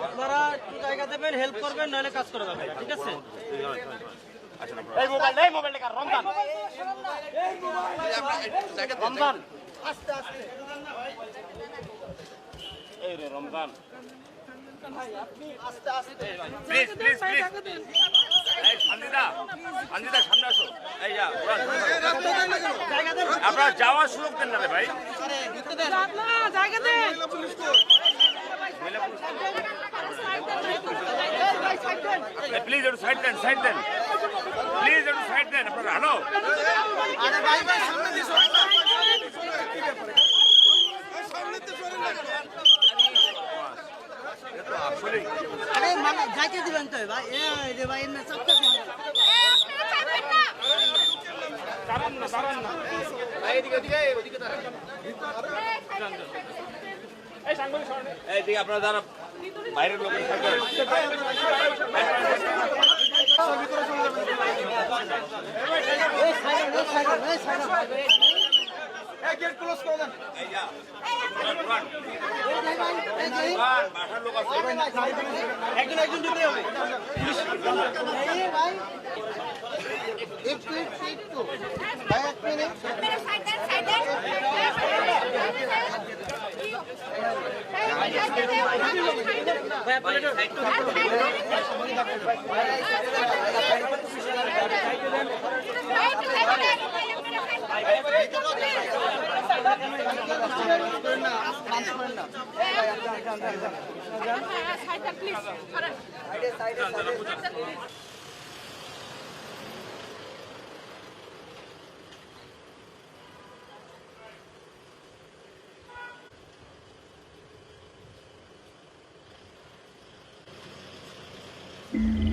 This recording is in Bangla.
আপনারা একটু জায়গা দেবেন, হেল্প করবেন, নাহলে কাজ করে যাবেন, ঠিক আছে? এই মোবাইল নেই, মোবাইল লেখা রমজান রমজান আস্তে আস্তে এই রে রমজান আস্তে আস্তে প্লিজ প্লিজ প্লিজ এই সঞ্জিদা সঞ্জিদা সামনে আসো। এই যা জায়গা দেন, আপনারা যাওয়ার সুযোগ দেন না রে ভাই। ঢুকতে দেন। জায়গা দেন। প্লিজ একটু সাইড দেন, সাইড দেন, প্লিজ একটু সাইড দেন আপনারা। হ্যালো আরে ভাই ভাই সামনে দিছো। আরে মানে যাইতে দিবেন তো ভাই। এই রে ভাই এমনি চাপতে দিন। দাঁড়ান না, দাঁড়ান না। এইদিকে আপনারা যারা বাইরের লোক থাকবেন এই সাইড এই সাইড এই সাইড এই গেট ক্লোজ করে দেন। এই যা এই ভাই এই যে বাসার লোক আছে। একজন একজন দিতে হবে। এই ভাই একটু ভাই এক মিনিট। Mm-hmm.